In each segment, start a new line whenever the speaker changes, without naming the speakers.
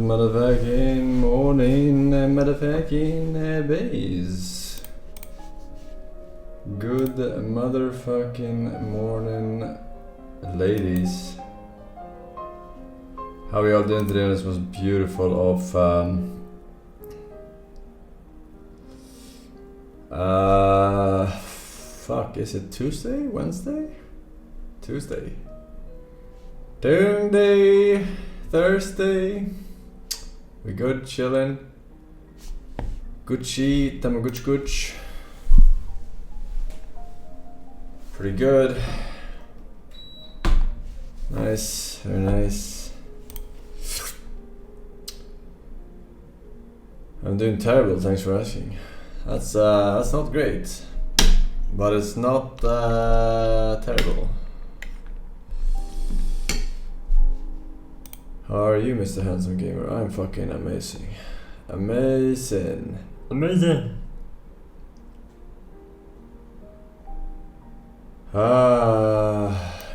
motherfucking morning, motherfucking bays. Good motherfucking morning, ladies. How are y'all doing today on this most beautiful of fuck, is it Tuesday? Wednesday? Tuesday. Tuesday, Thursday. We good, chillin'. Gucci, Tamaguch. Pretty good. Nice, very nice. I'm doing terrible, thanks for asking. That's not great, but it's not terrible. How are you, Mr. Handsome Gamer? I'm fucking amazing. Amazing. Amazing.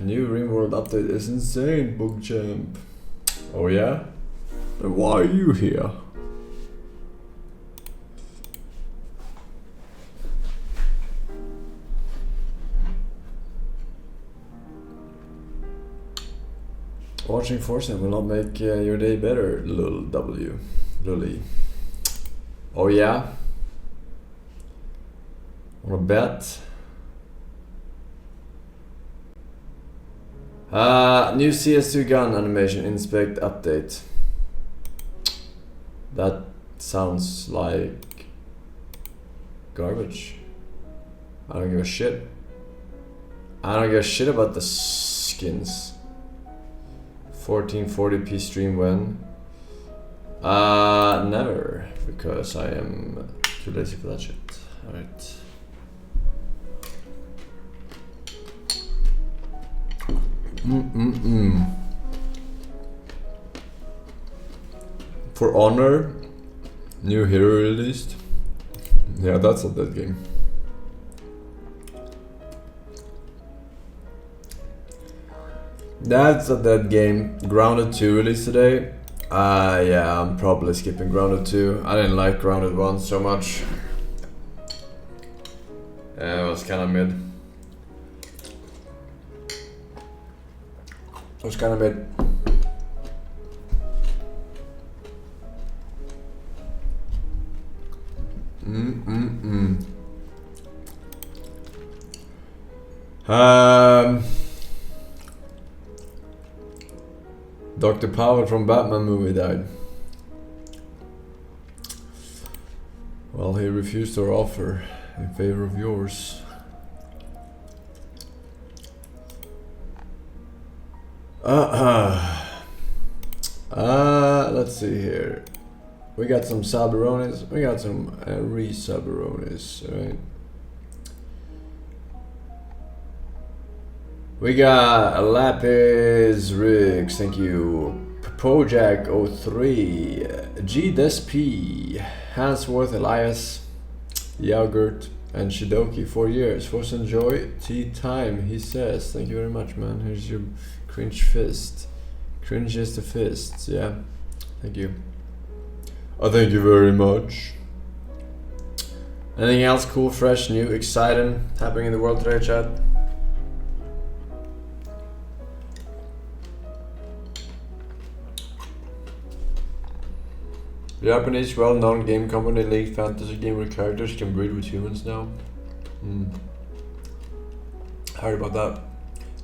New RimWorld update is insane, BugChamp. Oh yeah? Then why are you here? Watching Forsen will not make your day better, lul W. Lully. Oh yeah? Wanna bet? New CS2 gun animation inspect update. That sounds like garbage. I don't give a shit. I don't give a shit about the skins. 1440p stream when? Never, because I am too lazy for that shit. Alright. For Honor, new hero released. Yeah, that's a dead game. That's a dead game. Grounded 2 released today. Yeah, I'm probably skipping Grounded 2. I didn't like Grounded 1 so much. It was kinda mid. It was kinda mid. Dr. Powell from Batman movie died. Well, he refused our offer in favor of yours. Let's see here. We got some Sabaronis. We got some re-Sabaronis, right? We got a Lapis Riggs, thank you. Project 03, G Desp, Hansworth Elias, Yogurt, and Shidoki 4 years. Forsen Joy, tea time, he says. Thank you very much, man. Here's your cringe fist. Cringe is the fist, yeah. Thank you. Oh, thank you very much. Anything else cool, fresh, new, exciting happening in the world today, chat? The Japanese well-known game company League fantasy game where characters can breed with humans now. Heard about that.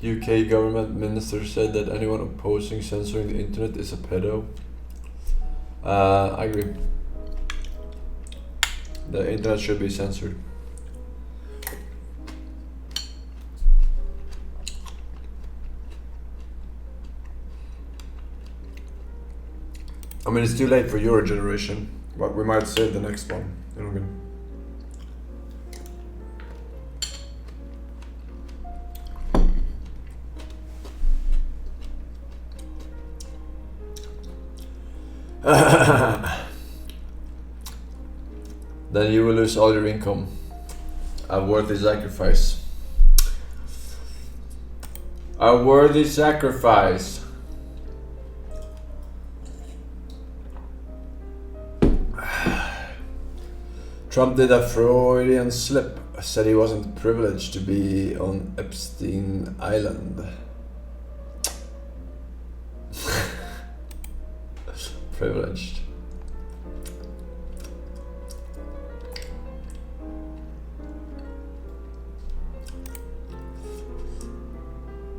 UK government minister said that anyone opposing censoring the internet is a pedo. I agree. The internet should be censored. I mean, it's too late for your generation, but we might save the next one. You know what I mean? Then you will lose all your income. A worthy sacrifice. A worthy sacrifice. Trump did a Freudian slip. Said he wasn't privileged to be on Epstein Island. Privileged.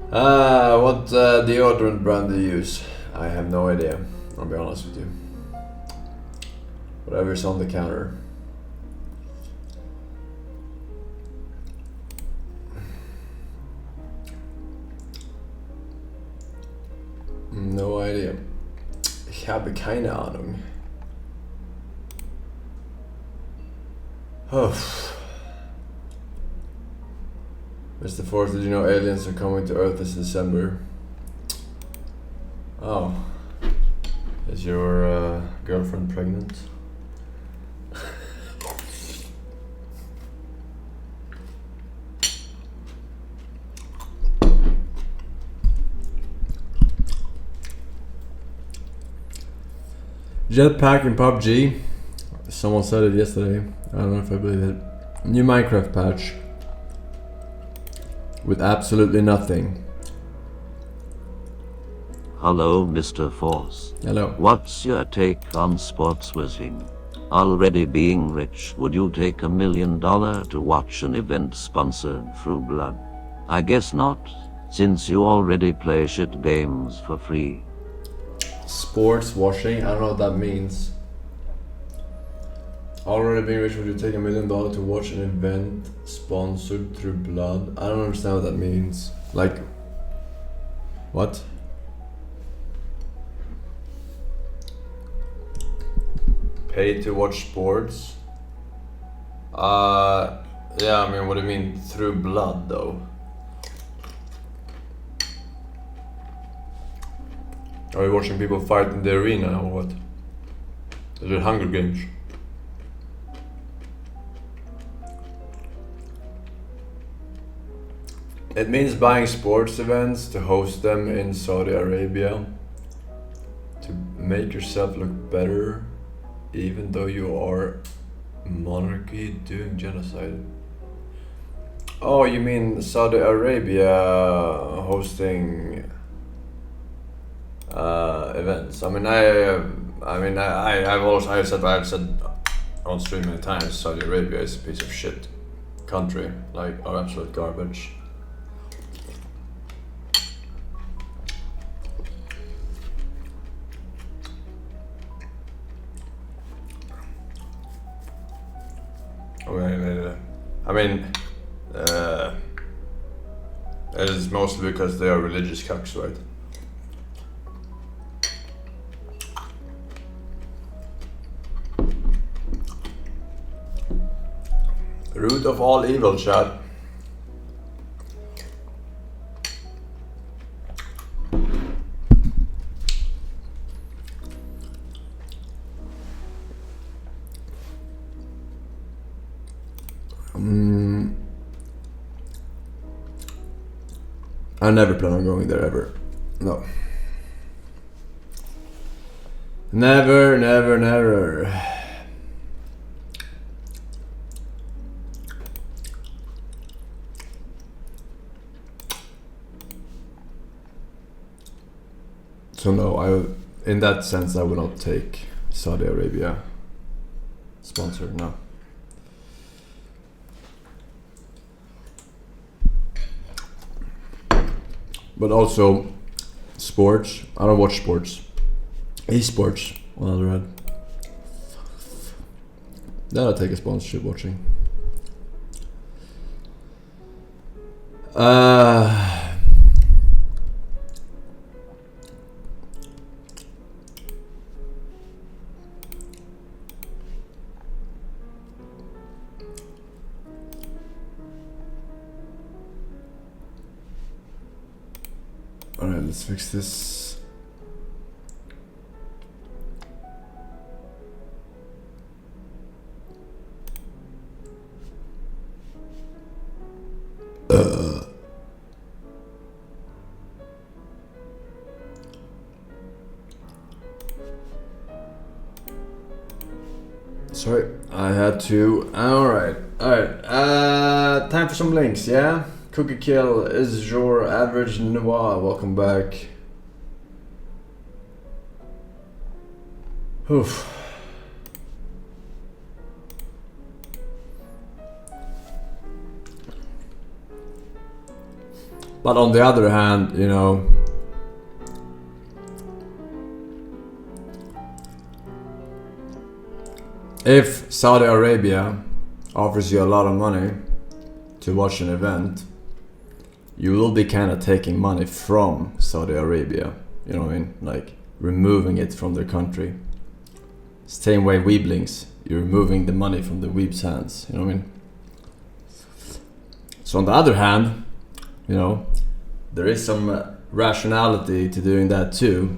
What deodorant brand do you use? I have no idea, I'll be honest with you. Whatever's on the counter. No idea. Ich habe keine Ahnung. Oh. Mr. Force, did you know aliens are coming to Earth this December? Oh. Is your girlfriend pregnant? Jetpack in PUBG. Someone said it yesterday. I don't know if I believe it. New Minecraft patch. With absolutely nothing.
Hello, Mr. Force.
Hello.
What's your take on sports whizzing? Already being rich, would you take $1 million to watch an event sponsored through blood? I guess not, since you already play shit games for free.
Sports washing? I don't know what that means. Already being rich, would you take $1 million to watch an event sponsored through blood? I don't understand what that means. Like, what? Pay to watch sports? Yeah, I mean, what do you mean through blood though? Are you watching people fight in the arena or what? Is it Hunger Games? It means buying sports events to host them in Saudi Arabia to make yourself look better even though you are monarchy doing genocide. Oh, you mean Saudi Arabia hosting events? I mean, I've said on stream many times, Saudi Arabia is a piece of shit country, like absolute garbage. I mean, it is mostly because they are religious cucks, right? Root of all evil, chat. I never plan on going there ever. No. Never, never, never. So no, in that sense I would not take Saudi Arabia sponsored, no. But also, sports. I don't watch sports. Esports, on the other hand. Then I'll take a sponsorship watching. Alright, let's fix this. Sorry, I had to. Alright. Time for some links, yeah? Cookie Kill is your average Noir. Welcome back. Oof. But on the other hand, you know, if Saudi Arabia offers you a lot of money to watch an event, you will be kind of taking money from Saudi Arabia, you know what I mean? Like removing it from their country. Same way Weeblings, you're removing the money from the Weeb's hands, you know what I mean? So on the other hand, you know, there is some rationality to doing that too.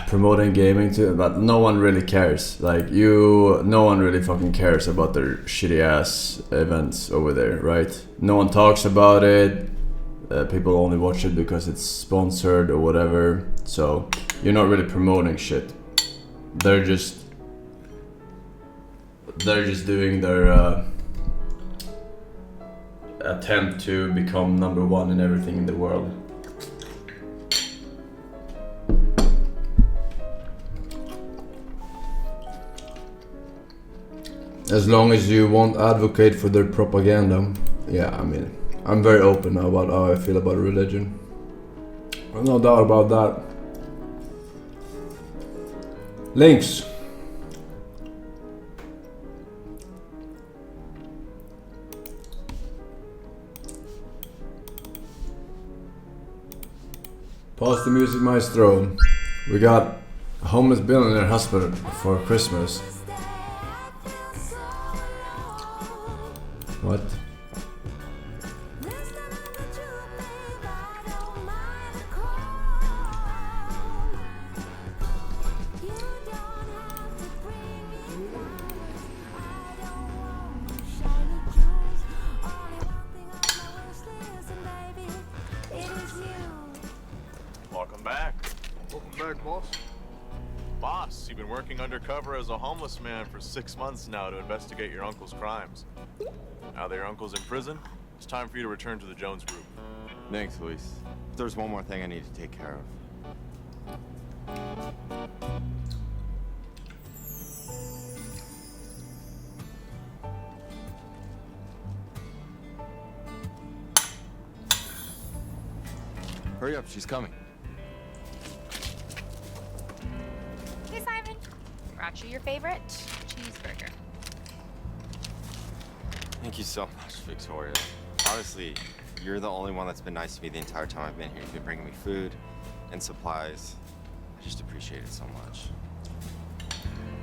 Promoting gaming too, but no one really cares. Like no one really fucking cares about their shitty ass events over there, right? No one talks about it. People only watch it because it's sponsored or whatever. So you're not really promoting shit. They're just doing their attempt to become number one in everything in the world. As long as you won't advocate for their propaganda. Yeah, I mean, I'm very open now about how I feel about religion. No doubt about that. Links. Pause the music, maestro. We got a homeless billionaire husband for Christmas. What?
Welcome back.
Welcome back, boss.
Boss, you've been working undercover as a homeless man for 6 months now to investigate your uncle's crimes. Now that your uncle's in prison, it's time for you to return to the Jones Group.
Thanks, Luis. There's one more thing I need to take care of. Hurry up, she's coming.
Hey, Simon. Brought you your favorite cheeseburger.
Thank you so much, Victoria. Honestly, you're the only one that's been nice to me the entire time I've been here. You've been bringing me food and supplies. I just appreciate it so much.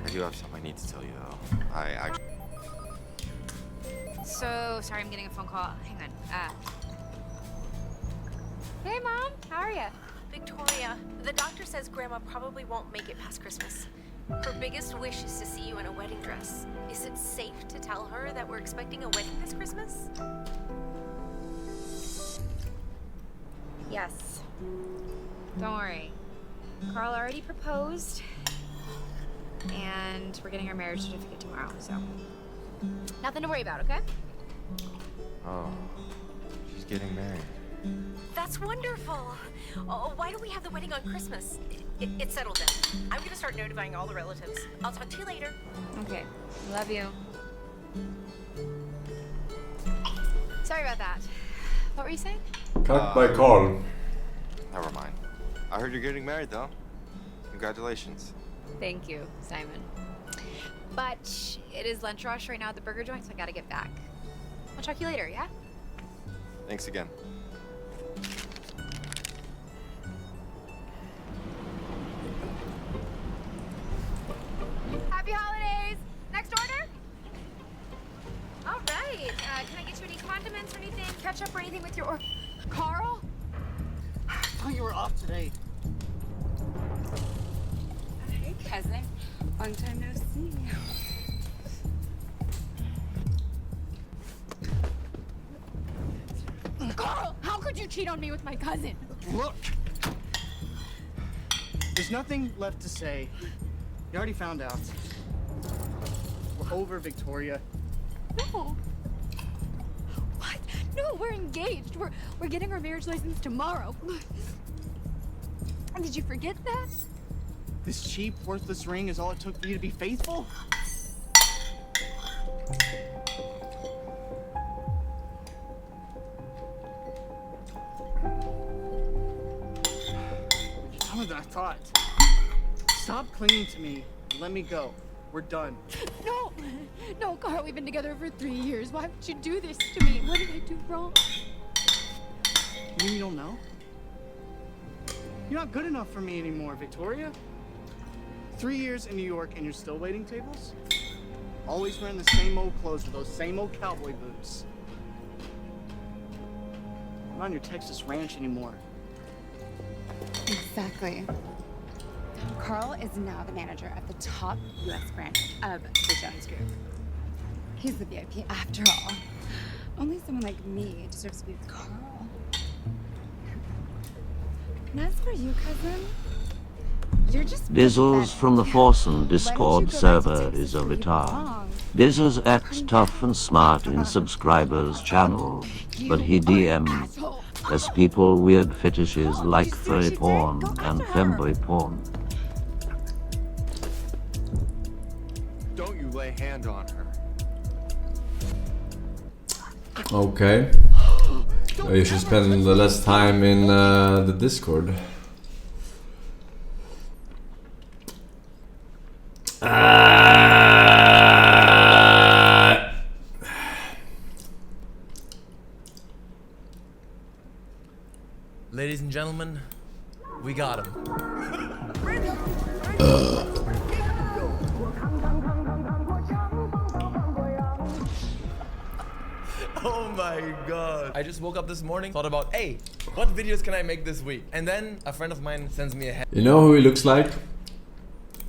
I do have something I need to tell you, though. I actually...
So, sorry, I'm getting a phone call. Hang on. Hey, Mom. How are you?
Victoria, the doctor says Grandma probably won't make it past Christmas. Her biggest wish is to see you in a wedding dress. Is it safe to tell her that we're expecting a wedding this Christmas?
Yes. Don't worry. Carl already proposed. And we're getting our marriage certificate tomorrow, so... nothing to worry about, okay?
Oh, she's getting married.
That's wonderful. Oh, why don't we have the wedding on Christmas? It's settled then. I'm gonna start notifying all the relatives. I'll talk to you later.
Okay. Love you. Sorry about that. What were you saying?
Cut by Carl.
Never mind. I heard you're getting married, though. Congratulations.
Thank you, Simon. But it is lunch rush right now at the burger joint, so I gotta get back. I'll talk to you later, yeah?
Thanks again.
Happy holidays! Next order? All right. Can I get you any condiments or anything? Ketchup or anything with your order? Carl?
Oh, you were off today.
Hey, cousin. Long time no see.
Carl, how could you cheat on me with my cousin?
Look!
There's nothing left to say. You already found out. We're over, Victoria.
No. What? No, we're engaged. We're getting our marriage license tomorrow. Did you forget that?
This cheap, worthless ring is all it took for you to be faithful? You're dumber than I thought. Stop clinging to me and let me go. We're done.
No. No, Carl, we've been together for 3 years. Why would you do this to me? What did I do wrong?
You mean you don't know? You're not good enough for me anymore, Victoria. 3 years in New York and you're still waiting tables? Always wearing the same old clothes with those same old cowboy boots. I'm not on your Texas ranch anymore.
Exactly. Carl is now the manager of the top U.S. branch of the Jones Group. He's the VIP after all. Only someone like me deserves to be with Carl. And as for you, cousin, you're just
Dizzles from the Forsen Discord
Why don't you go back to
server
Texas
is a
where you
retard.
belong?
Dizzles acts tough and smart in subscribers' channel, but he DM
Asshole.
as people weird fetishes like furry porn and femboy porn.
Don't you lay hand on her.
Okay. You should spend the less time in the Discord.
Ladies and gentlemen, we got him. Oh my god. I just woke up this morning, thought about, hey, what videos can I make this week? And then a friend of mine sends me a
You know who he looks like?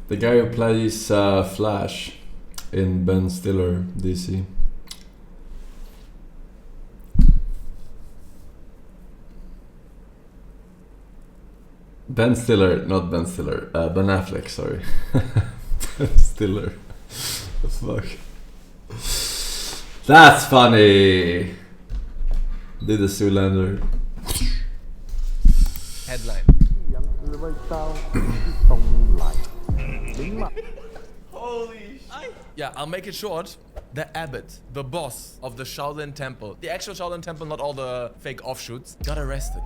The guy who plays Flash in Ben Stiller DC. Ben Stiller, not Ben Stiller. Ben Affleck, sorry. Ben Stiller. The fuck. That's funny. Did the Zoolander.
headline. Holy shit. Yeah, I'll make it short. The abbot, the boss of the Shaolin Temple, the actual Shaolin Temple, not all the fake offshoots, got arrested.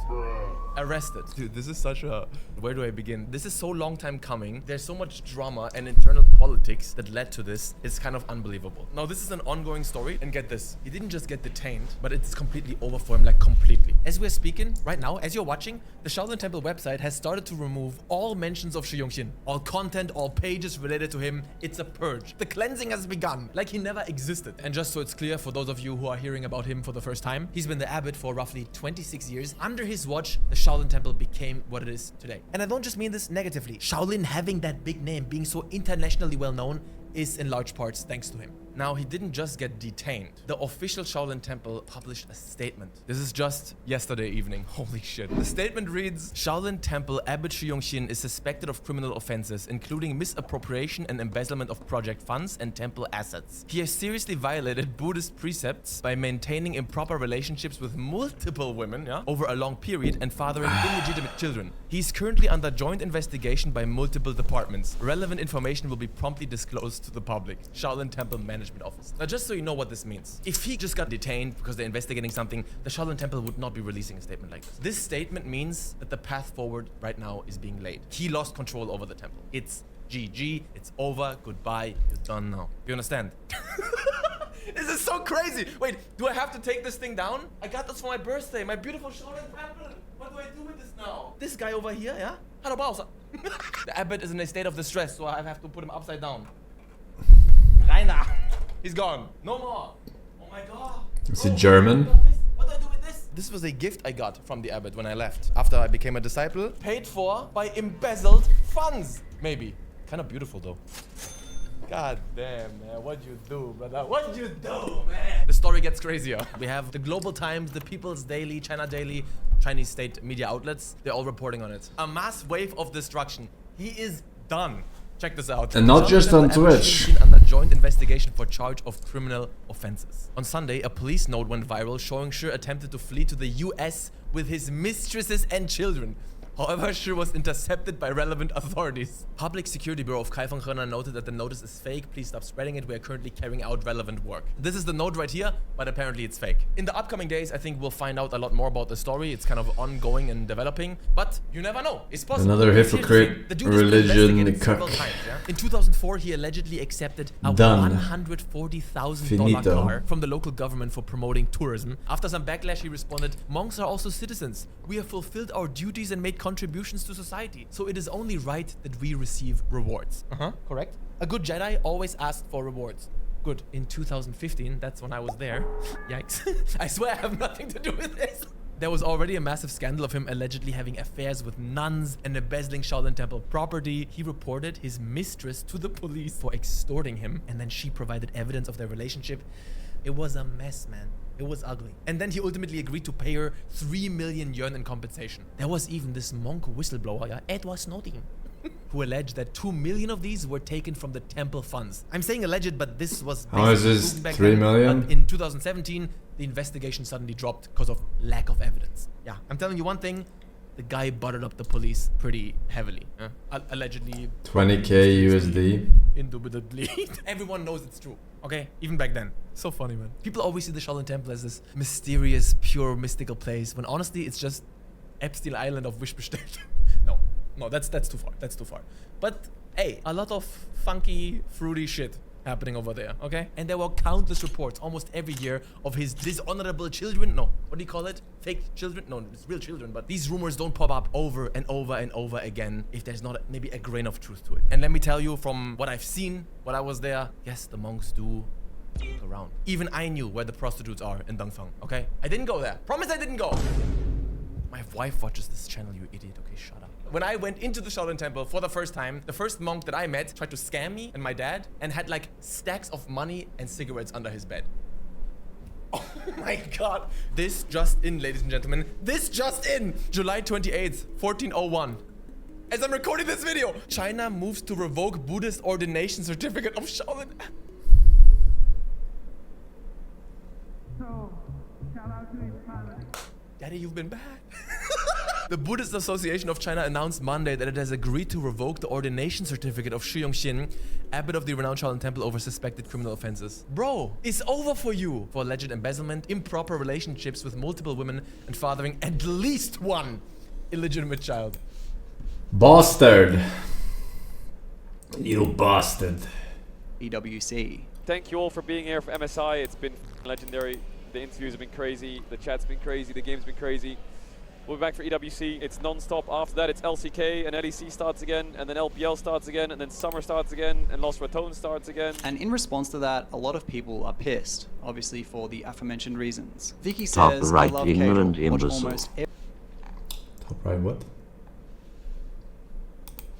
Arrested. Dude, this is such a... Where do I begin? This is so long time coming. There's so much drama and internal politics that led to this. It's kind of unbelievable. Now, this is an ongoing story. And get this. He didn't just get detained, but it's completely over for him, like completely. As we're speaking, right now, as you're watching, the Shaolin Temple website has started to remove all mentions of Shi Yongxin. All content, all pages related to him. It's a purge. The cleansing has begun, like he never existed. And just so it's clear for those of you who are hearing about him for the first time, he's been the abbot for roughly 26 years. Under his watch, the Shaolin Temple became what it is today. And I don't just mean this negatively. Shaolin having that big name, being so internationally well known, is in large parts thanks to him. Now, he didn't just get detained. The official Shaolin Temple published a statement. This is just yesterday evening. Holy shit. The statement reads, Shaolin Temple Abbot Shi Yongxin is suspected of criminal offenses, including misappropriation and embezzlement of project funds and temple assets. He has seriously violated Buddhist precepts by maintaining improper relationships with multiple women over a long period and fathering illegitimate children. He's currently under joint investigation by multiple departments. Relevant information will be promptly disclosed to the public. Shaolin Temple Management Office. Now, just so you know what this means, if he just got detained because they're investigating something, the Shaolin Temple would not be releasing a statement like this. This statement means that the path forward right now is being laid. He lost control over the temple. It's GG, it's over, goodbye, you're done now. You understand? This is so crazy. Wait, do I have to take this thing down? I got this for my birthday, my beautiful Shaolin Temple. What do I do with this now? This guy over here, yeah? The abbot is in a state of distress, so I have to put him upside down. Rainer! He's gone. No more. Oh my god.
Is he German?
What do I do with this? This was a gift I got from the abbot when I left. After I became a disciple. Paid for by embezzled funds. Maybe. Kind of beautiful though. God damn, man. What'd you do, brother? What'd you do, man? The story gets crazier. We have the Global Times, the People's Daily, China Daily, Chinese state media outlets. They're all reporting on it. A mass wave of destruction. He is done. Check this out.
And not just on Twitch.
Under joint investigation for charge of criminal offenses. On Sunday, a police note went viral showing Shi attempted to flee to the US with his mistresses and children. However, Shi was intercepted by relevant authorities. Public Security Bureau of Kaifeng noted that the notice is fake. Please stop spreading it. We are currently carrying out relevant work. This is the note right here, but apparently it's fake. In the upcoming days, I think we'll find out a lot more about the story. It's kind of ongoing and developing, but you never know. It's possible.
Another hypocrite, religion, cuck.
Yeah? In 2004, he allegedly accepted a $140,000 car from the local government for promoting tourism. After some backlash, he responded, "Monks are also citizens. We have fulfilled our duties and made contributions to society. So it is only right that we receive rewards." Correct. A good Jedi always asked for rewards. Good. In 2015, that's when I was there. Yikes. I swear I have nothing to do with this. There was already a massive scandal of him allegedly having affairs with nuns and embezzling Shaolin Temple property. He reported his mistress to the police for extorting him, and then she provided evidence of their relationship. It was a mess, man. It was ugly. And then he ultimately agreed to pay her 3 million yuan in compensation. There was even this monk whistleblower, Edward Snowden, who alleged that 2 million of these were taken from the temple funds. I'm saying alleged, but this was...
How is this 3 million?
But in 2017, the investigation suddenly dropped because of lack of evidence. Yeah, I'm telling you one thing. The guy buttered up the police pretty heavily. Allegedly...
20k USD.
Indubitably. Everyone knows it's true. Okay? Even back then. So funny, man. People always see the Shaolin Temple as this mysterious, pure, mystical place, when honestly it's just Epstein Island of wish bestellt. No, that's too far. That's too far. But hey, a lot of funky, fruity shit happening over there, okay? And there were countless reports almost every year of his dishonorable children. No, what do you call it? Fake children? No, it's real children, but these rumors don't pop up over and over and over again if there's not maybe a grain of truth to it. And let me tell you, from what I've seen, when I was there, yes, the monks do look around. Even I knew where the prostitutes are in Dongfang, okay? I didn't go there. Promise I didn't go. My wife watches this channel, you idiot. Okay, shut up. When I went into the Shaolin Temple for the first time, the first monk that I met tried to scam me and my dad and had like stacks of money and cigarettes under his bed. Oh my god. This just in, ladies and gentlemen. This just in. July 28th, 1401. As I'm recording this video, China moves to revoke Buddhist ordination certificate of Shaolin. Daddy, you've been bad. The Buddhist Association of China announced Monday that it has agreed to revoke the ordination certificate of Shi Yongxin, abbot of the renowned Shaolin Temple, over suspected criminal offenses. Bro, it's over for you for alleged embezzlement, improper relationships with multiple women, and fathering at least one illegitimate child.
Bastard. You bastard.
EWC.
Thank you all for being here for MSI. It's been legendary. The interviews have been crazy. The chat's been crazy. The game's been crazy. We'll be back for EWC. It's non-stop. After that, it's LCK and LEC starts again, and then LPL starts again, and then Summer starts again, and Lost Raton starts again.
And in response to that, a lot of people are pissed, obviously for the aforementioned reasons. Vicky
Top
says,
right,
I love
ignorant
Cable. Watch
imbecile.
almost
Top right, what?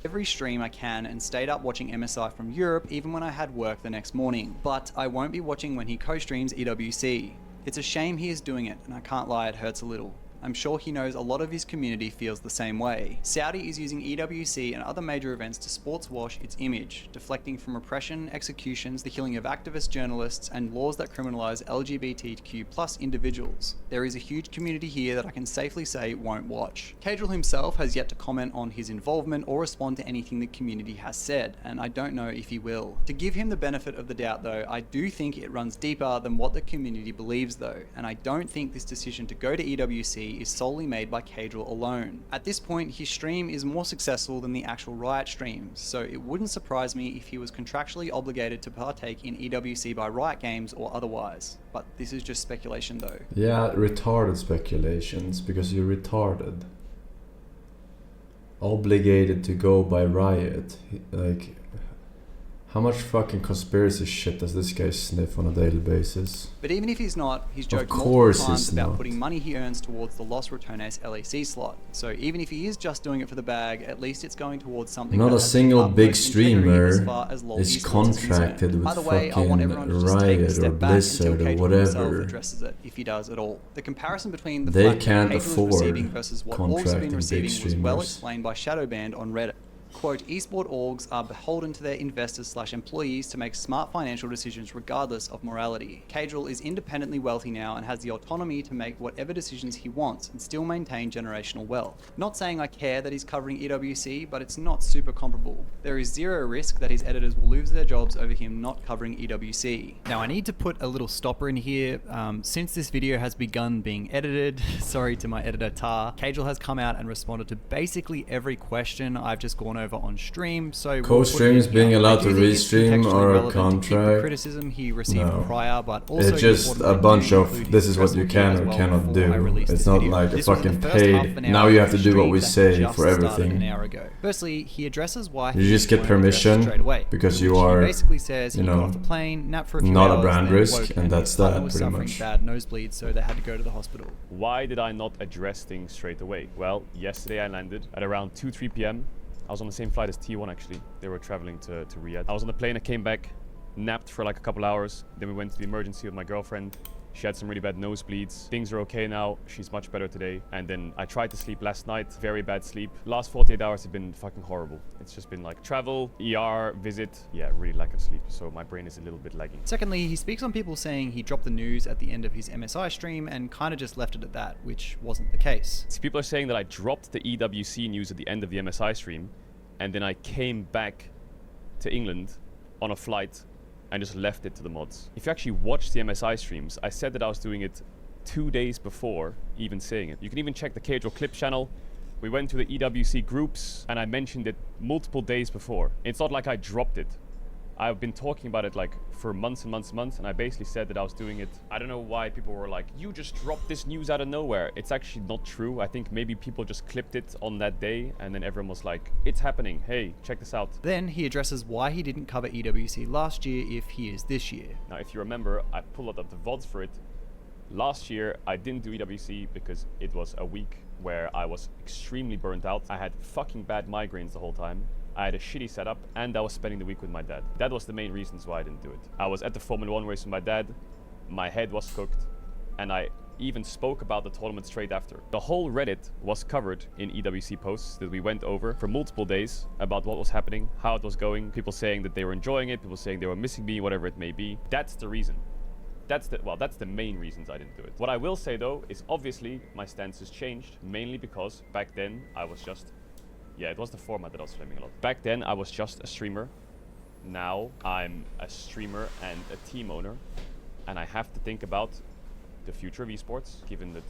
every stream I can and stayed up watching MSI from Europe even when I had work the next morning. But I won't be watching when he co-streams EWC. It's a shame he is doing it, and I can't lie, it hurts a little. I'm sure he knows a lot of his community feels the same way. Saudi is using EWC and other major events to sports wash its image, deflecting from repression, executions, the killing of activist journalists, and laws that criminalize LGBTQ+ individuals. There is a huge community here that I can safely say won't watch. Cadril himself has yet to comment on his involvement or respond to anything the community has said, and I don't know if he will. To give him the benefit of the doubt though, I do think it runs deeper than what the community believes though, and I don't think this decision to go to EWC is solely made by Cadril alone. At this point, his stream is more successful than the actual Riot streams, so it wouldn't surprise me if he was contractually obligated to partake in EWC by Riot Games or otherwise. But this is just speculation though.
Yeah, retarded speculations, because you're retarded. Obligated to go by Riot. Like, how much fucking conspiracy shit does this guy sniff on a daily basis?
But even if he's not, he's joked
multiple
times about putting money he earns towards the Lost Ratones LEC slot. So even if he is just doing it for the bag, at least it's going towards something.
Not
that
a
has
single
utmost
big
integrity
streamer
as far as LoL
is
esports
contracted with
Either way, I want everyone to
fucking
just take a
Riot or
step back until
Blizzard or
Cadril himself
whatever.
addresses it, if he does at all. The comparison between the
They
fact
can't
that Cadril is
afford
receiving versus what Org's been
contracting big
receiving was well
streamers.
explained by Shadowband on Reddit. Quote, esport orgs are beholden to their investors/employees to make smart financial decisions regardless of morality. Cadrell is independently wealthy now and has the autonomy to make whatever decisions he wants and still maintain generational wealth. Not saying I care that he's covering EWC, but it's not super comparable. There is zero risk that his editors will lose their jobs over him not covering EWC. Now I need to put a little stopper in here. Since this video has begun being edited, sorry to my editor Tar, Cadrell has come out and responded to basically every question I've just gone over on stream. So
co-streams being allowed to restream or a contract?
Criticism he received prior, but also
it's just a bunch of this is what you can or cannot do. It's not like a fucking paid. Now you have to do what we say for everything.
Firstly, he addresses why
you just get permission because you are,
basically says,
you know,
the plane, nap for a few
not
hours,
a brand risk, and that's that pretty much.
Bad nosebleeds, so they had to go to the hospital.
Why did I not address things straight away? Well, yesterday I landed at around 2-3 p.m. I was on the same flight as T1 actually. They were traveling to Riyadh. I was on the plane, I came back, napped for like a couple hours. Then we went to the emergency with my girlfriend. She had some really bad nosebleeds. Things are okay now. She's much better today. And then I tried to sleep last night. Very bad sleep. Last 48 hours have been fucking horrible. It's just been like travel, ER, visit. Yeah, really lack of sleep. So my brain is a little bit lagging.
Secondly, he speaks on people saying he dropped the news at the end of his MSI stream and kind of just left it at that, which wasn't the case.
So people are saying that I dropped the EWC news at the end of the MSI stream. And then I came back to England on a flight and just left it to the mods. If you actually watch the MSI streams, I said that I was doing it 2 days before even saying it. You can even check the Cadrell Clip channel. We went to the EWC groups and I mentioned it multiple days before. It's not like I dropped it. I've been talking about it like for months and months and months, and I basically said that I was doing it. I don't know why people were like, you just dropped this news out of nowhere. It's actually not true. I think maybe people just clipped it on that day and then everyone was like, it's happening. Hey, check this out.
Then he addresses why he didn't cover EWC last year if he is this year.
Now, if you remember, I pulled up the VODs for it. Last year, I didn't do EWC because it was a week where I was extremely burnt out. I had fucking bad migraines the whole time. I had a shitty setup, and I was spending the week with my dad. That was the main reasons why I didn't do it. I was at the Formula 1 race with my dad, my head was cooked, and I even spoke about the tournament straight after. The whole Reddit was covered in EWC posts that we went over for multiple days about what was happening, how it was going, people saying that they were enjoying it, people saying they were missing me, whatever it may be. That's the reason. That's the main reasons I didn't do it. What I will say though is obviously my stance has changed, mainly because back then I was just... Yeah, it was the format that I was flaming a lot. Back then, I was just a streamer. Now, I'm a streamer and a team owner. And I have to think about the future of esports, given that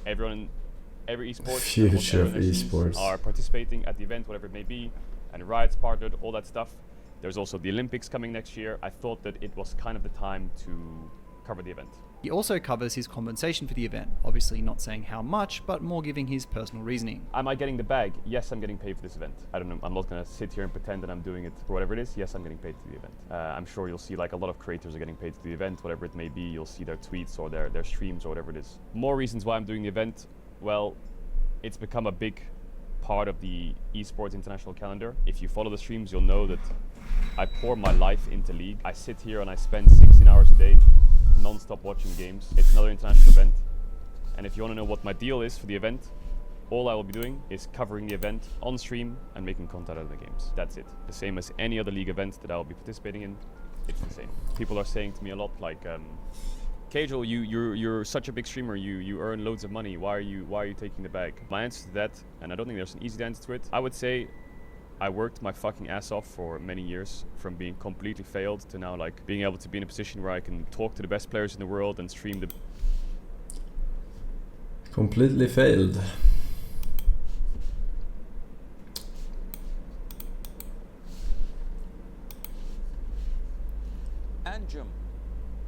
every esports,
future of esports
are participating at the event, whatever it may be. And Riot's partnered, all that stuff. There's also the Olympics coming next year. I thought that it was kind of the time to cover the event.
He also covers his compensation for the event, obviously not saying how much, but more giving his personal reasoning.
Am I getting the bag? Yes, I'm getting paid for this event. I don't know, I'm not gonna sit here and pretend that I'm doing it for whatever it is. Yes, I'm getting paid to the event. I'm sure you'll see like a lot of creators are getting paid to the event, whatever it may be. You'll see their tweets or their streams or whatever it is. More reasons why I'm doing the event. Well, it's become a big part of the esports international calendar. If you follow the streams, you'll know that I pour my life into League. I sit here and I spend 16 hours a day non-stop watching games. It's another international event, and if you want to know what my deal is for the event, all I will be doing is covering the event on stream and making content out of the games. That's it. The same as any other League event that I will be participating in. It's the same. People are saying to me a lot like, Cadrell, you're such a big streamer. You earn loads of money. Why are you taking the bag? My answer to that, and I don't think there's an easy answer to it, I would say I worked my fucking ass off for many years, from being completely failed to now like being able to be in a position where I can talk to the best players in the world and stream the...
Completely failed.
Anjum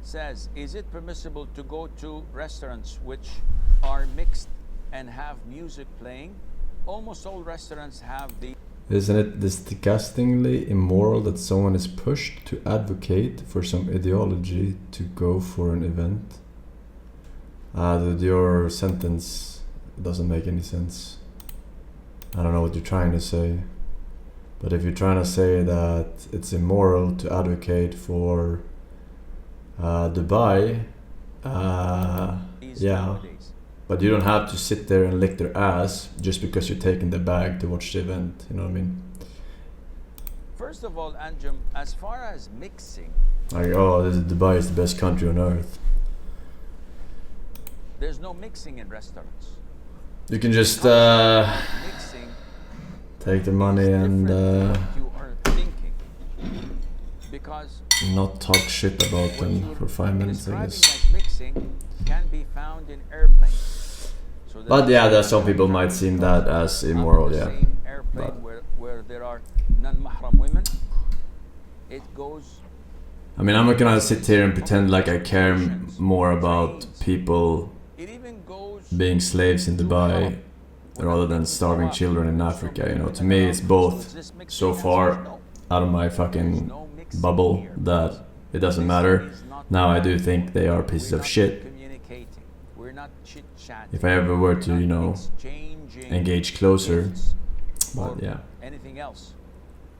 says, is it permissible to go to restaurants which are mixed and have music playing? Almost all restaurants have the...
Isn't it disgustingly immoral that someone is pushed to advocate for some ideology to go for an event? Dude, your sentence doesn't make any sense. I don't know what you're trying to say. But if you're trying to say that it's immoral to advocate for Dubai, yeah. But you don't have to sit there and lick their ass just because you're taking the bag to watch the event, you know what I mean?
First of all, Anjum, as far as mixing,
Like, oh, Dubai is the best country on earth.
there's no mixing in restaurants.
You can just
Mixing
take the money and
you are thinking. Because
not talk shit about them for 5 minutes, I
describing
guess.
as mixing can be found in airplanes. So
But yeah, that some people might seem that as immoral,
the
yeah.
same airplane where there are non-mahram women, it goes.
I mean, I'm not gonna sit here and pretend like I care more about people being slaves in Dubai rather than starving children in Africa, you know. To me, it's both so far out of my fucking bubble that it doesn't matter. Now, I do think they are pieces of shit. If I ever were to, you know, engage closer, but yeah.
Anything else.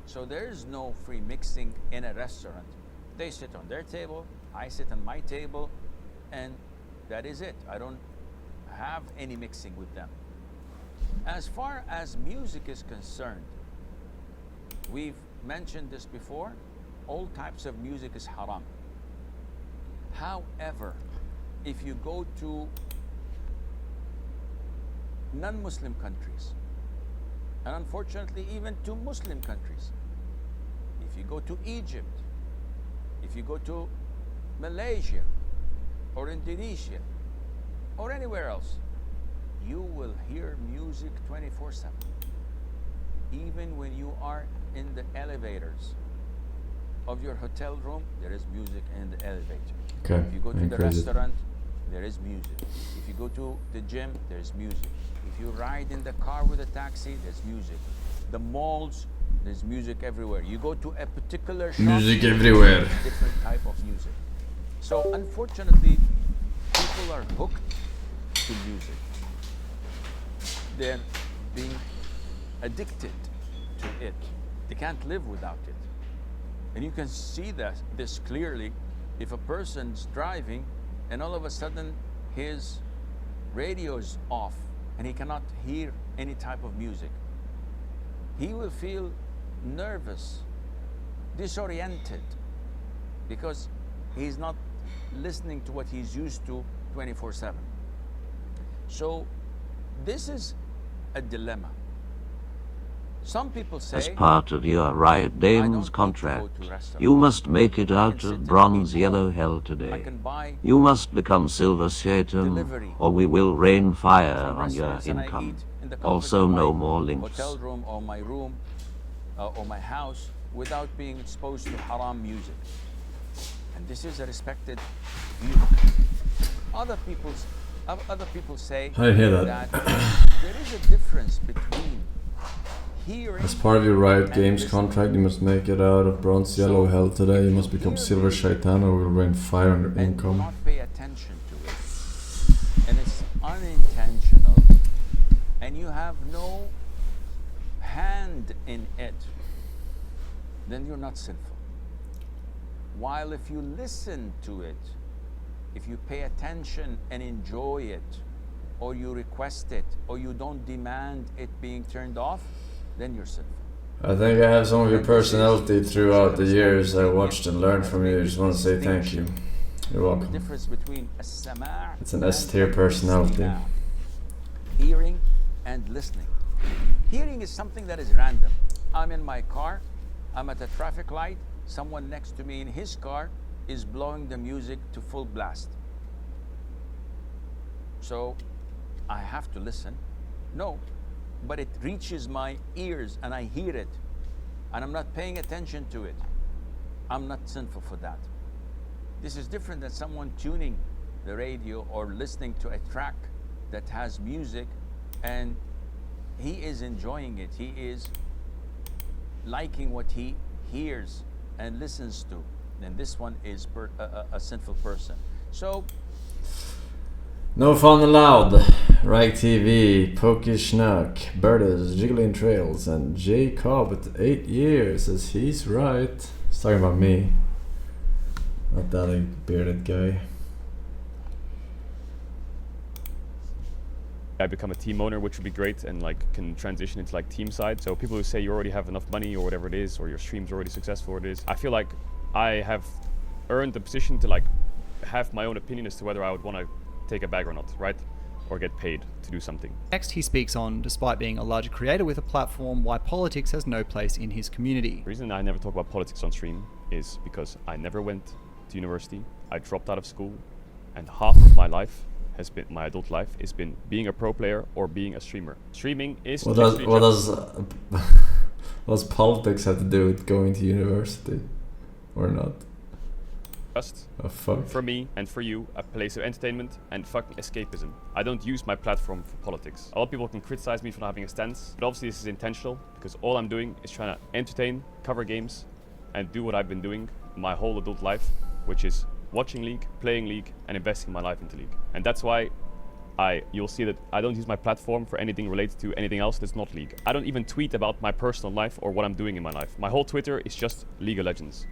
So there's no free mixing in a restaurant. They sit on their table, I sit on my table, and that is it. I don't have any mixing with them. As far as music is concerned, we've mentioned this before, all types of music is haram. However, if you go to non-Muslim countries, and unfortunately even to Muslim countries, if you go to Egypt, if you go to Malaysia or Indonesia or anywhere else, you will hear music 24/7. Even when you are in the elevators of your hotel room, there is music in the elevator.
Okay,
If you go to the
crazy.
restaurant, there is music. If you go to the gym, there's music. If you ride in the car with a taxi, there's music. The malls, there's music everywhere. You go to a particular shop,
Music everywhere.
different type of music. So unfortunately, people are hooked to music. They're being addicted to it. They can't live without it. And you can see this clearly if a person's driving and all of a sudden his radio's off and he cannot hear any type of music. He will feel nervous, disoriented, because he's not listening to what he's used to 24/7. So this is a dilemma. Some people say,
As part of your Riot Dame's contract, you must make it out of bronze yellow hell today. You must become silver Satan, or we will rain fire on your income. Also, no more links.
hotel room or my room or my house without being exposed to haram music. And this is a respected view. Other people say
I hear that.
there is a difference between hearing.
As part of your Riot Games contract, you must make it out of bronze yellow hell today. You must become silver shaitan or will rain fire on your income.
Not pay attention to it, and it's unintentional, and you have no hand in it, then you're not sinful. While if you listen to it, if you pay attention and enjoy it, or you request it, or you don't demand it being turned off, then you're sinful.
I think I have some of your personality throughout the years I watched and learned from you. I just want to say thank you. You're welcome.
The difference between as-sama'
It's an S-tier personality.
hearing and listening. Hearing is something that is random. I'm in my car, I'm at a traffic light, someone next to me in his car is blowing the music to full blast. So I have to listen. No, but it reaches my ears and I hear it and I'm not paying attention to it. I'm not sinful for that. This is different than someone tuning the radio or listening to a track that has music and he is enjoying it. He is liking what he hears and listens to. Then this one is a sinful person. So
No fun allowed. Rag TV, Pokey Schnuck, Bertas, Jiggling Trails, and J Cobb at 8 years says he's right. He's talking about me. Not that bearded guy.
I become a team owner, which would be great, and like can transition into like team side. So people who say you already have enough money or whatever it is, or your stream's already successful, or it is, I feel like I have earned the position to like have my own opinion as to whether I would want to take a bag or not, right? Or get paid to do something.
Next, he speaks on, despite being a larger creator with a platform, why politics has no place in his community.
The reason I never talk about politics on stream is because I never went to university. I dropped out of school, and half of my life has been, my adult life, has been being a pro player or being a streamer. Streaming is...
What does politics have to do with going to university? Or not?
Just
fuck.
For me and for you, a place of entertainment and fucking escapism. I don't use my platform for politics. A lot of people can criticize me for not having a stance, but obviously this is intentional because all I'm doing is trying to entertain, cover games, and do what I've been doing my whole adult life, which is watching League, playing League, and investing my life into League. And that's why you'll see that I don't use my platform for anything related to anything else that's not League. I don't even tweet about my personal life or what I'm doing in my life. My whole Twitter is just League of Legends.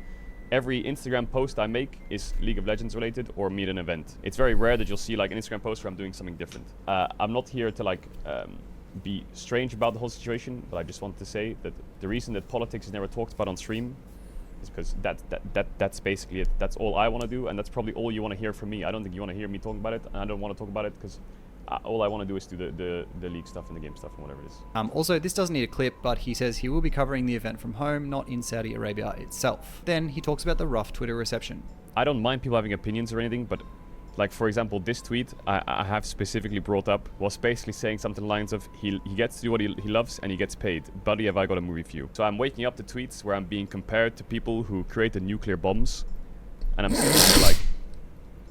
Every Instagram post I make is League of Legends related or me at an event. It's very rare that you'll see like an Instagram post where I'm doing something different. I'm not here to like be strange about the whole situation, but I just want to say that the reason that politics is never talked about on stream is because that's basically it. That's all I want to do, and that's probably all you want to hear from me. I don't think you want to hear me talking about it, and I don't want to talk about it because all I want to do is do the League stuff and the game stuff and whatever it is.
Also, this doesn't need a clip, but he says he will be covering the event from home, not in Saudi Arabia itself. Then he talks about the rough Twitter reception.
I don't mind people having opinions or anything, but like for example, this tweet I have specifically brought up was basically saying something lines of he gets to do what he loves and he gets paid. Buddy, have I got a movie for you? So I'm waking up to tweets where I'm being compared to people who created nuclear bombs, and I'm sitting there like,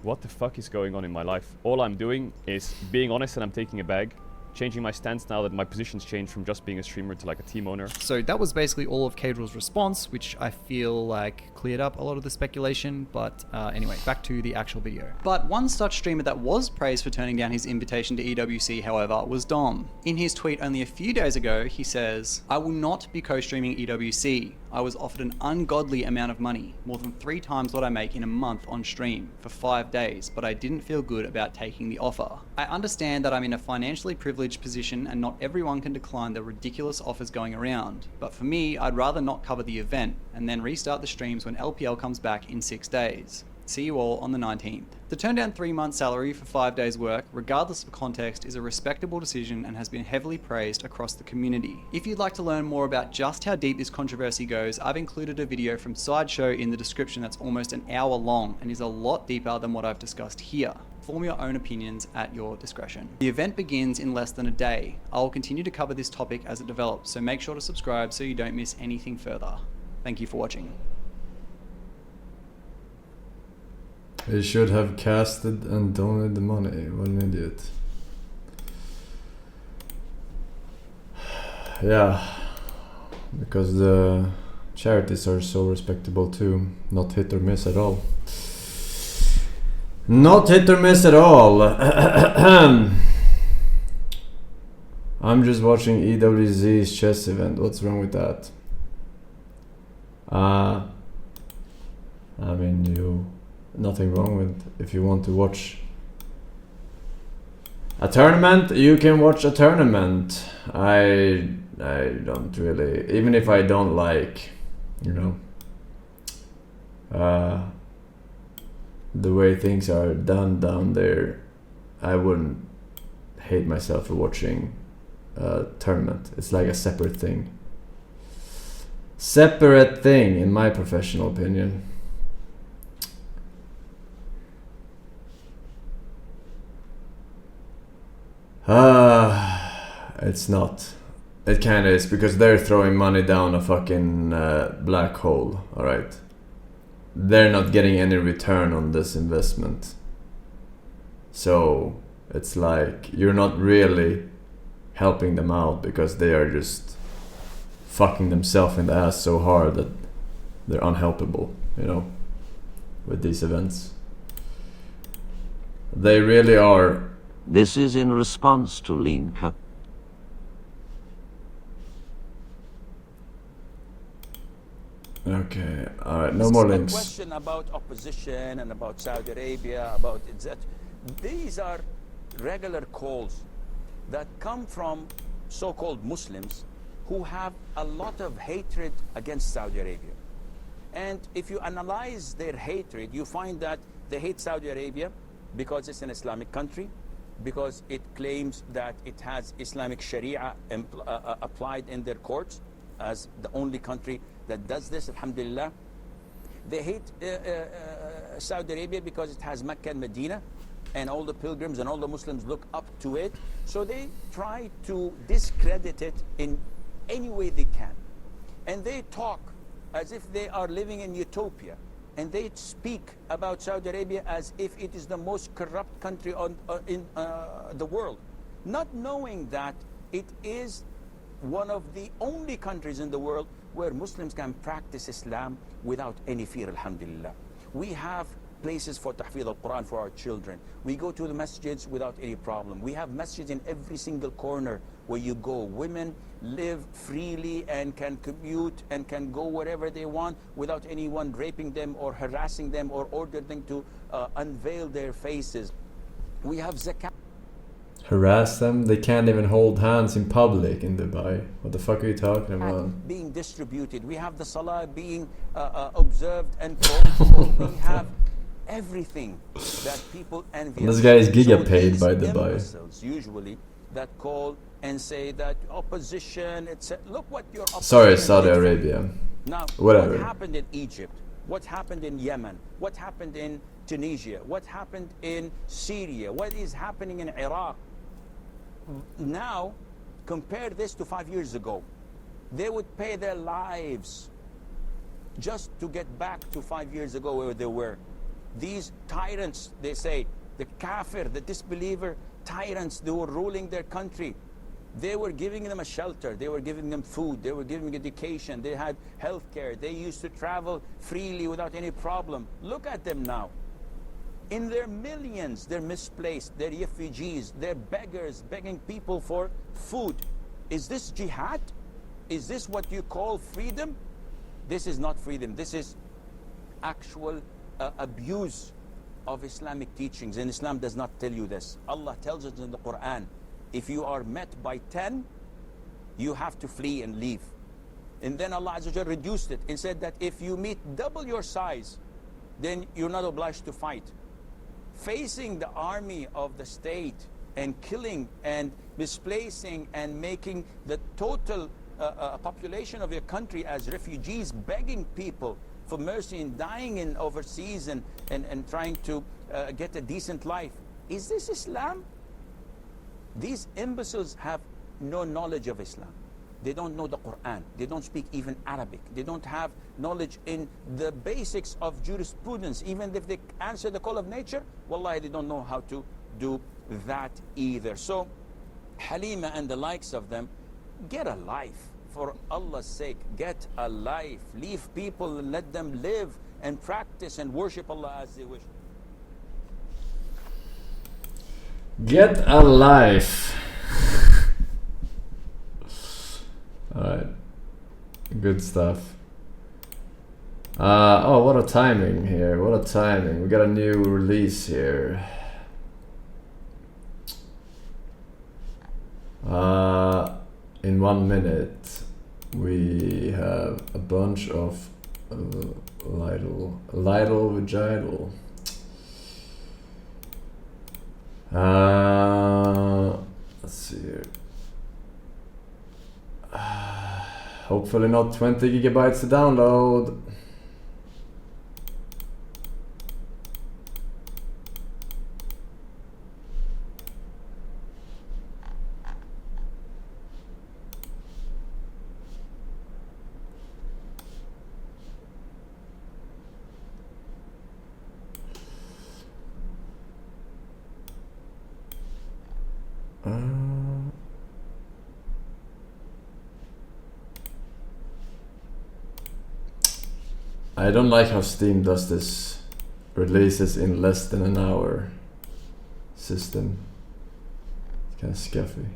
what the fuck is going on in my life? All I'm doing is being honest, and I'm taking a bag, changing my stance now that my position's changed from just being a streamer to like a team owner.
So that was basically all of Cadrill's response, which I feel like cleared up a lot of the speculation, but anyway, back to the actual video. But one such streamer that was praised for turning down his invitation to EWC, however, was Dom. In his tweet only a few days ago, he says, "I will not be co-streaming EWC. I was offered an ungodly amount of money, more than 3 times what I make in a month on stream, for 5 days, but I didn't feel good about taking the offer. I understand that I'm in a financially privileged position and not everyone can decline the ridiculous offers going around, but for me, I'd rather not cover the event and then restart the streams when LPL comes back in 6 days. See you all on the 19th. To turn down 3 months' salary for 5 days' work, regardless of context, is a respectable decision and has been heavily praised across the community. If you'd like to learn more about just how deep this controversy goes, I've included a video from Sideshow in the description that's almost an hour long and is a lot deeper than what I've discussed here. Form your own opinions at your discretion. The event begins in less than a day. I will continue to cover this topic as it develops, so make sure to subscribe so you don't miss anything further. Thank you for watching.
He should have casted and donated the money. What an idiot. Yeah, because the charities are so respectable too. Not hit or miss at all. Not hit or miss at all. I'm just watching EWZ's chess event. What's wrong with that? I mean, nothing wrong with if you want to watch a tournament, you can watch a tournament. I don't really, even if I don't like, you know, the way things are done down there, I wouldn't hate myself for watching a tournament. It's like a separate thing. Separate thing, in my professional opinion. It's not. It kinda is, because they're throwing money down a fucking black hole, alright? They're not getting any return on this investment. So, it's like, you're not really helping them out, because they are just fucking themselves in the ass so hard that they're unhelpable, you know, with these events. They really are.
This is in response to Lean Cut.
Okay, alright, no more links.
The question about opposition and about Saudi Arabia, about that, these are regular calls that come from so-called Muslims who have a lot of hatred against Saudi Arabia. And if you analyze their hatred, you find that they hate Saudi Arabia because it's an Islamic country, because it claims that it has Islamic Sharia applied in their courts as the only country that does this, alhamdulillah. They hate Saudi Arabia because it has Mecca and Medina, and all the pilgrims and all the Muslims look up to it. So they try to discredit it in any way they can. And they talk as if they are living in utopia. And they speak about Saudi Arabia as if it is the most corrupt country in the world, not knowing that it is one of the only countries in the world where Muslims can practice Islam without any fear, alhamdulillah. We have places for tahfidh al-Quran for our children. We go to the masjids without any problem. We have masjids in every single corner where you go. Women live freely and can commute and can go wherever they want without anyone raping them or harassing them or ordering them to unveil their faces. We have zakat.
Harass them? They can't even hold hands in public in Dubai. What the fuck are you talking about?
Being distributed. We have the salah being observed and controlled. We have everything that people envy.
This guy is giga paid by Dubai.
Usually that call and say that opposition, etc. Look what your opposition.
Sorry, Saudi Arabia.
Now,
whatever.
What happened in Egypt? What happened in Yemen? What happened in Tunisia? What happened in Syria? What is happening in Iraq? Now, compare this to 5 years ago. They would pay their lives just to get back to 5 years ago where they were. These tyrants, they say, the kafir, the disbeliever tyrants, they were ruling their country. They were giving them a shelter, they were giving them food, they were giving education, they had health care, they used to travel freely without any problem. Look at them now. In their millions, they're misplaced, they're refugees, they're beggars, begging people for food. Is this jihad? Is this what you call freedom? This is not freedom, this is actual abuse of Islamic teachings, and Islam does not tell you this. Allah tells us in the Quran, if you are met by 10, you have to flee and leave. And then Allah Azza wa Jalla reduced it and said that if you meet double your size, then you're not obliged to fight. Facing the army of the state and killing and misplacing and making the total population of your country as refugees, begging people for mercy and dying in overseas and trying to get a decent life. Is this Islam? These imbeciles have no knowledge of Islam. They don't know the Quran. They don't speak even Arabic. They don't have knowledge in the basics of jurisprudence. Even if they answer the call of nature, wallahi, they don't know how to do that either. So Halima and the likes of them, get a life. For Allah's sake, get a life. Leave people and let them live and practice and worship Allah as they wish.
Get a life. Alright. Good stuff. Oh, what a timing here. What a timing. We got a new release here. In 1 minute, we have a bunch of Lidl vaginal. Let's see here. Hopefully not 20 gigabytes to download. I don't like how Steam does this releases in less than an hour system. It's kind of scuffy.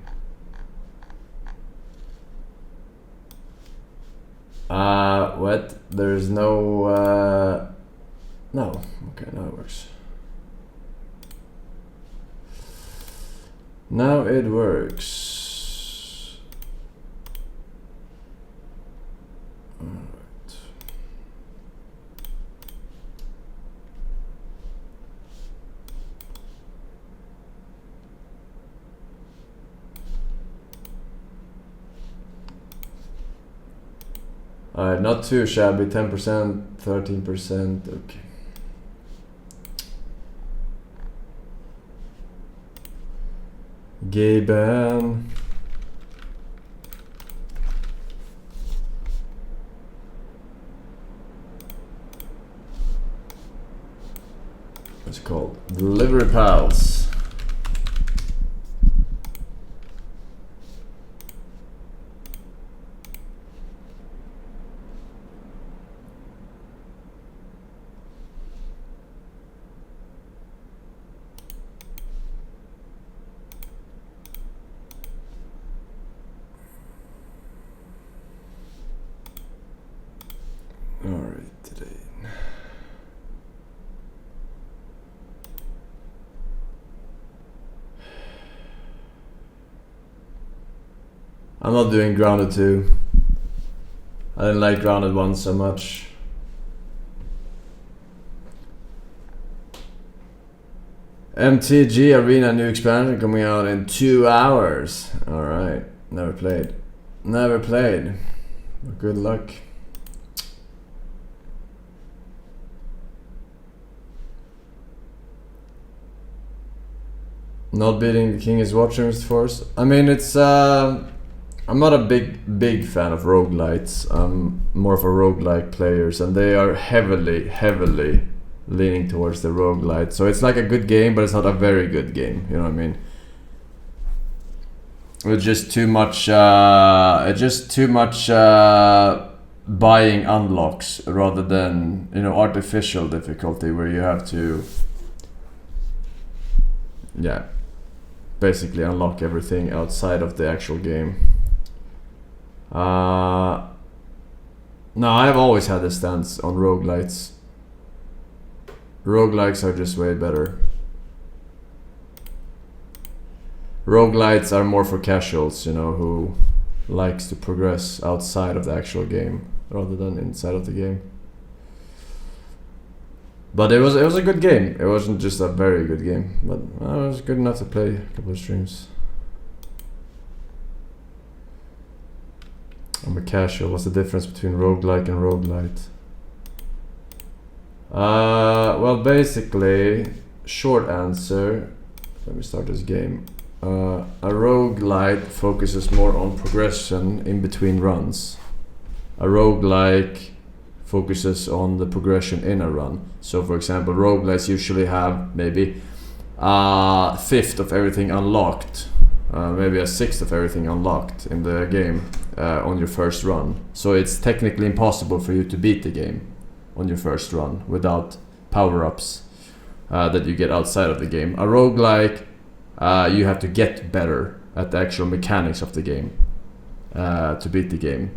What? There's no no. Okay, now it works. Now it works. Alright. Alright, not too shabby. 10%, 13%. Okay. Gay ban. What's it called? Delivery Pals. Alright, today. I'm not doing Grounded 2. I didn't like Grounded 1 so much. MTG Arena new expansion coming out in 2 hours. Alright, never played. Never played. But good luck. Not beating the King is watching Mr. Force. I mean, it's I'm not a big fan of roguelites. I'm more of a roguelike players, and they are heavily leaning towards the roguelite. So it's like a good game, but it's not a very good game. You know what I mean? It's just too much. Buying unlocks rather than, you know, artificial difficulty where you have to, yeah, basically unlock everything outside of the actual game. No, I've always had a stance on roguelites. Roguelikes are just way better. Roguelites are more for casuals, you know, who likes to progress outside of the actual game rather than inside of the game. But it was a good game. It wasn't just a very good game, but it was good enough to play a couple of streams. I'm a casual. What's the difference between roguelike and roguelite? Well, basically, short answer. Let me start this game. A roguelite focuses more on progression in between runs. A roguelike focuses on the progression in a run. So for example, roguelites usually have maybe a fifth of everything unlocked, maybe a sixth of everything unlocked in the game on your first run. So it's technically impossible for you to beat the game on your first run without power-ups that you get outside of the game. A roguelike, you have to get better at the actual mechanics of the game to beat the game,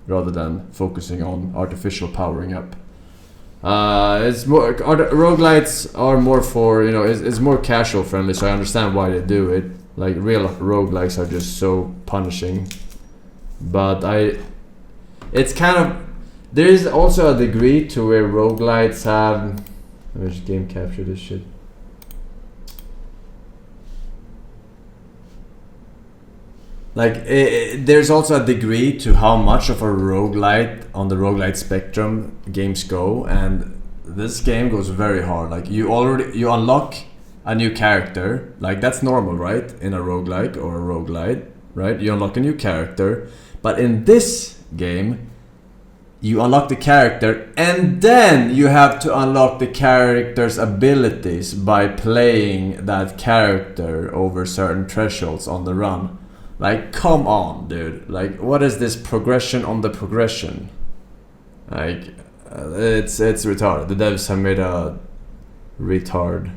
rather than focusing on artificial powering up. It's more roguelites are more for, you know, it's more casual friendly, so I understand why they do it. Like real roguelikes are just so punishing, but it's kind of, there is also a degree to where roguelites have. Let me just game capture this shit. Like, there's also a degree to how much of a roguelite on the roguelite spectrum games go, and this game goes very hard. Like, you unlock a new character, like that's normal, right? In a roguelike or a roguelite, right? You unlock a new character, but in this game, you unlock the character and then you have to unlock the character's abilities by playing that character over certain thresholds on the run. Like, come on, dude. Like, what is this progression on the progression? Like, it's retarded. The devs have made a retard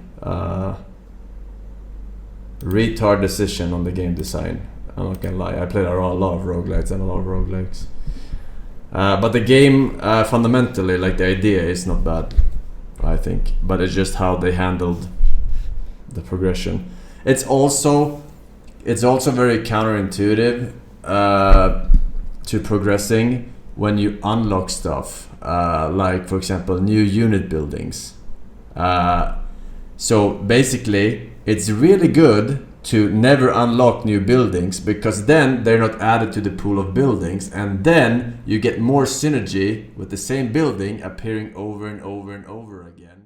decision on the game design. I'm not gonna lie. I played a lot of roguelites and a lot of roguelikes. But the game, fundamentally, like the idea is not bad, I think. But it's just how they handled the progression. It's also it's also very counterintuitive to progressing when you unlock stuff, like for example new unit buildings. So basically it's really good to never unlock new buildings, because then they're not added to the pool of buildings, and then you get more synergy with the same building appearing over and over and over again.